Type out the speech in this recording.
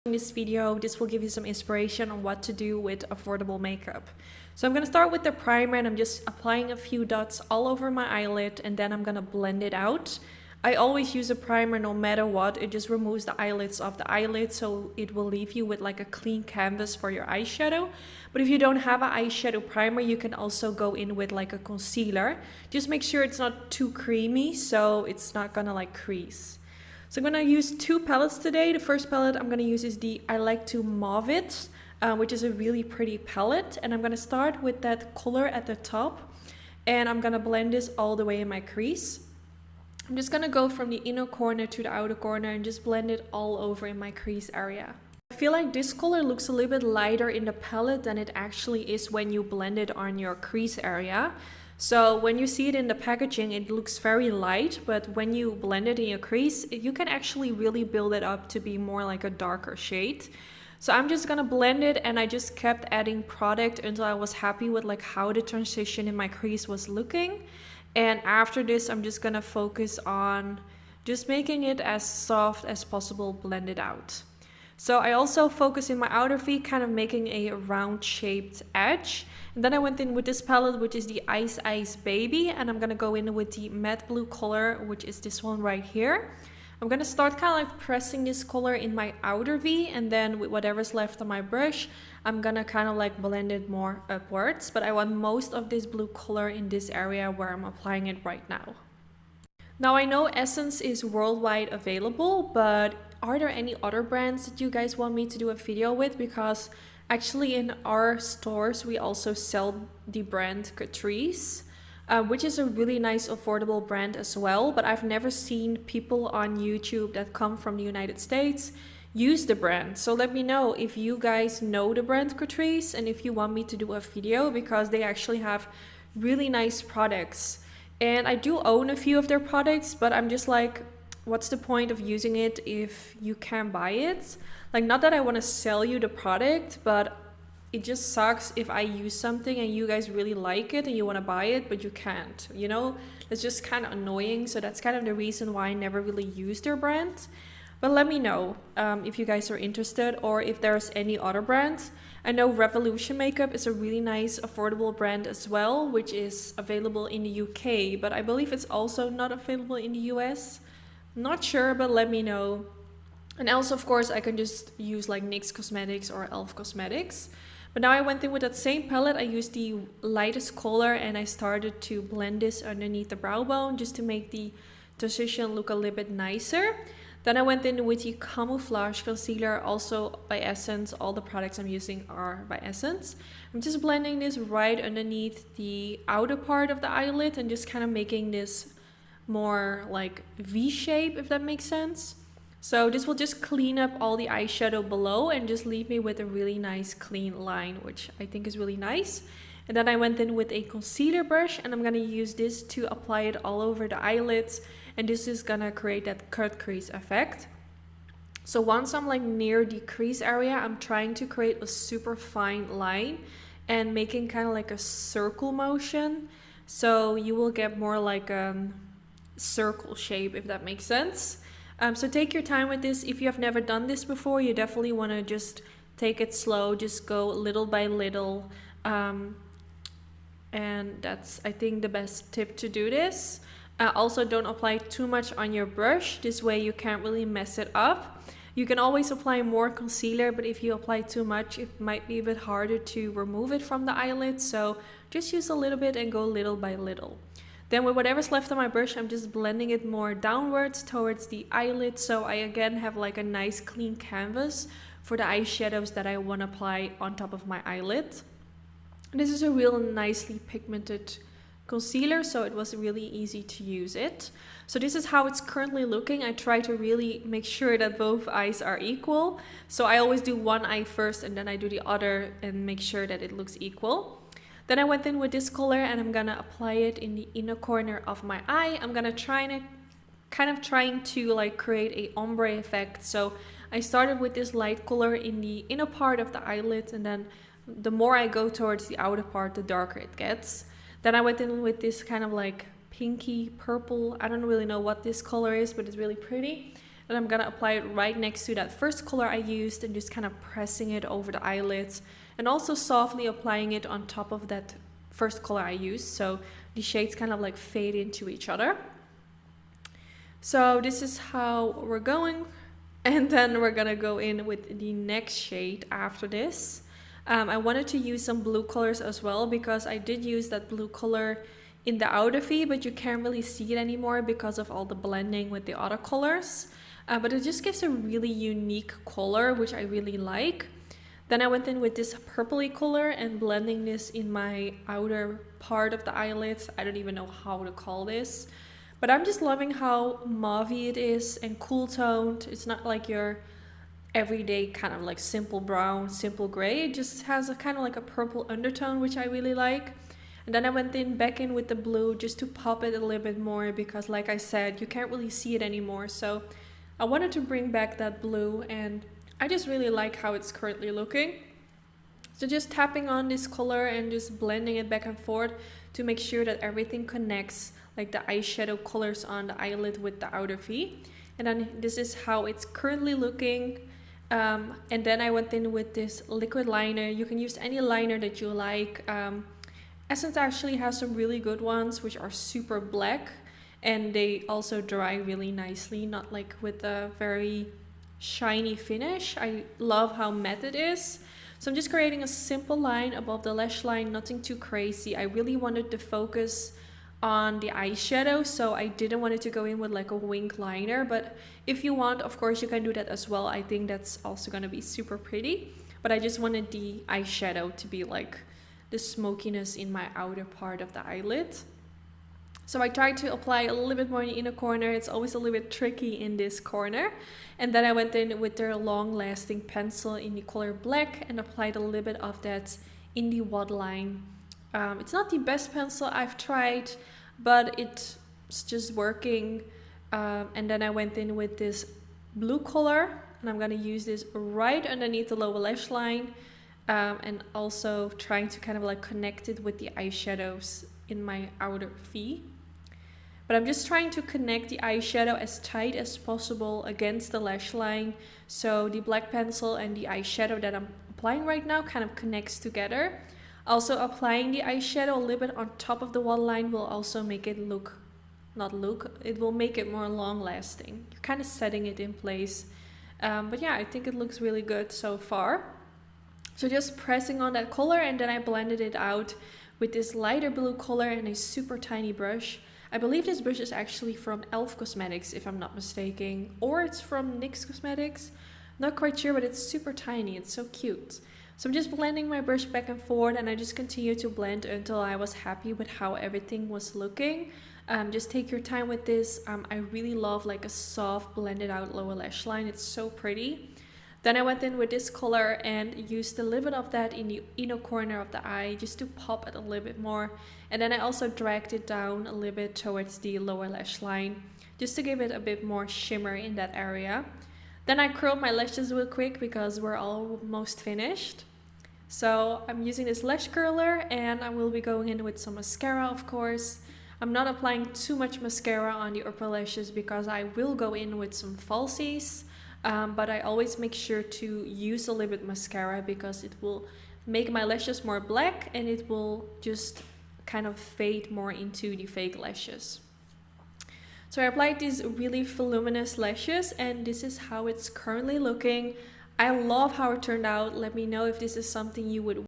In this video, this will give you some inspiration on what to do with affordable makeup. So I'm going to start with the primer, and I'm just applying a few dots all over my eyelid, and then I'm going to blend it out. I always use a primer no matter what. It just removes the eyelids off the eyelid, so it will leave you with like a clean canvas for your eyeshadow. But if you don't have an eyeshadow primer, you can also go in with like a concealer. Just make sure it's not too creamy, so it's not gonna like crease. So I'm going to use two palettes today. The first palette I'm going to use is the I Like to Mauve It, which is a really pretty palette. And I'm going to start with that color at the top. And I'm going to blend this all the way in my crease. I'm just going to go from the inner corner to the outer corner and just blend it all over in my crease area. I feel like this color looks a little bit lighter in the palette than it actually is when you blend it on your crease area. So when you see it in the packaging, it looks very light, but when you blend it in your crease, you can actually really build it up to be more like a darker shade. So I'm just gonna blend it, and I just kept adding product until I was happy with like how the transition in my crease was looking. And after this, I'm just gonna focus on just making it as soft as possible blended out. So I also focus in my outer V, kind of making a round shaped edge. And then I went in with this palette, which is the Ice Ice Baby. And I'm going to go in with the matte blue color, which is this one right here. I'm going to start kind of like pressing this color in my outer V. And then with whatever's left on my brush, I'm going to kind of like blend it more upwards. But I want most of this blue color in this area where I'm applying it right now. Now I know Essence is worldwide available, but are there any other brands that you guys want me to do a video with? Because actually in our stores we also sell the brand Catrice, which is a really nice affordable brand as well. But I've never seen people on YouTube that come from the United States use the brand. So let me know if you guys know the brand Catrice and if you want me to do a video, because they actually have really nice products. And I do own a few of their products, but I'm just like, what's the point of using it if you can't buy it? Like, not that I want to sell you the product, but it just sucks if I use something and you guys really like it and you want to buy it, but you can't, you know? It's just kind of annoying. So that's kind of the reason why I never really use their brand. But let me know if you guys are interested, or if there's any other brands. I know Revolution Makeup is a really nice affordable brand as well, which is available in the UK, but I believe it's also not available in the US. Not sure, but let me know. And also, of course, I can just use like NYX Cosmetics or e.l.f. Cosmetics. But now I went in with that same palette. I used the lightest color and I started to blend this underneath the brow bone just to make the transition look a little bit nicer. Then I went in with the Camouflage Concealer, also by Essence. All the products I'm using are by Essence. I'm just blending this right underneath the outer part of the eyelid and just kind of making this more like V shape, if that makes sense. So this will just clean up all the eyeshadow below and just leave me with a really nice clean line, which I think is really nice. And then I went in with a concealer brush, and I'm going to use this to apply it all over the eyelids. And this is going to create that cut crease effect. So once I'm like near the crease area, I'm trying to create a super fine line and making kind of like a circle motion. So you will get more like a circle shape, if that makes sense. So take your time with this. If you have never done this before, you definitely want to just take it slow, just go little by little. And that's, I think, the best tip to do this. Also, don't apply too much on your brush. This way you can't really mess it up. You can always apply more concealer, but if you apply too much, it might be a bit harder to remove it from the eyelid. So just use a little bit and go little by little. Then with whatever's left on my brush, I'm just blending it more downwards towards the eyelid. So I again have like a nice clean canvas for the eyeshadows that I want to apply on top of my eyelid. This is a real nicely pigmented concealer, so it was really easy to use it. So this is how it's currently looking. I try to really make sure that both eyes are equal. So I always do one eye first and then I do the other and make sure that it looks equal. Then I went in with this color and I'm gonna apply it in the inner corner of my eye. I'm gonna trying to like create a ombre effect. So I started with this light color in the inner part of the eyelid, and then the more I go towards the outer part, the darker it gets. Then I went in with this kind of like pinky purple. I don't really know what this color is, but it's really pretty. And I'm gonna apply it right next to that first color I used and just kind of pressing it over the eyelids and also softly applying it on top of that first color I used, so the shades kind of like fade into each other. So this is how we're going, and then we're gonna go in with the next shade after this. I wanted to use some blue colors as well because I did use that blue color in the outer V, but you can't really see it anymore because of all the blending with the other colors. But it just gives a really unique color, which I really like. Then I went in with this purpley color and blending this in my outer part of the eyelids. I don't even know how to call this, but I'm just loving how mauvey it is and cool toned. It's not like your everyday kind of like simple brown, simple gray. It just has a kind of like a purple undertone, which I really like. And then I went back in with the blue just to pop it a little bit more because, like I said, you can't really see it anymore. So I wanted to bring back that blue, and I just really like how it's currently looking. So just tapping on this color and just blending it back and forth to make sure that everything connects, like the eyeshadow colors on the eyelid with the outer V. And then this is how it's currently looking. And then I went in with this liquid liner. You can use any liner that you like. Essence actually has some really good ones, which are super black, and they also dry really nicely, not like with a very shiny finish. I love how matte it is. So I'm just creating a simple line above the lash line, nothing too crazy. I really wanted to focus on the eyeshadow, so I didn't want it to go in with like a wing liner, but if you want, of course you can do that as well. I think that's also gonna be super pretty, but I just wanted the eyeshadow to be like the smokiness in my outer part of the eyelid. So I tried to apply a little bit more in the inner corner. It's always a little bit tricky in this corner. And then I went in with their long-lasting pencil in the color black and applied a little bit of that in the waterline. It's not the best pencil I've tried, but it's just working. And then I went in with this blue color, and I'm gonna use this right underneath the lower lash line, and also trying to kind of like connect it with the eyeshadows in my outer V. But I'm just trying to connect the eyeshadow as tight as possible against the lash line, so the black pencil and the eyeshadow that I'm applying right now kind of connects together. Also, applying the eyeshadow a little bit on top of the waterline will also make it it will make it more long lasting. You're kind of setting it in place. But yeah, I think it looks really good so far. So just pressing on that color, and then I blended it out with this lighter blue color and a super tiny brush. I believe this brush is actually from e.l.f. Cosmetics, if I'm not mistaken, or it's from NYX Cosmetics. Not quite sure, but it's super tiny. It's so cute. So I'm just blending my brush back and forth, and I just continue to blend until I was happy with how everything was looking. Just take your time with this. I really love like a soft blended out lower lash line. It's so pretty. Then I went in with this color and used a little bit of that in the inner corner of the eye just to pop it a little bit more. And then I also dragged it down a little bit towards the lower lash line just to give it a bit more shimmer in that area. Then I curled my lashes real quick because we're almost finished. So I'm using this lash curler, and I will be going in with some mascara, of course. I'm not applying too much mascara on the upper lashes because I will go in with some falsies. But I always make sure to use a little bit mascara because it will make my lashes more black, and it will just kind of fade more into the fake lashes. So I applied these really voluminous lashes, and this is how it's currently looking. I love how it turned out. Let me know if this is something you would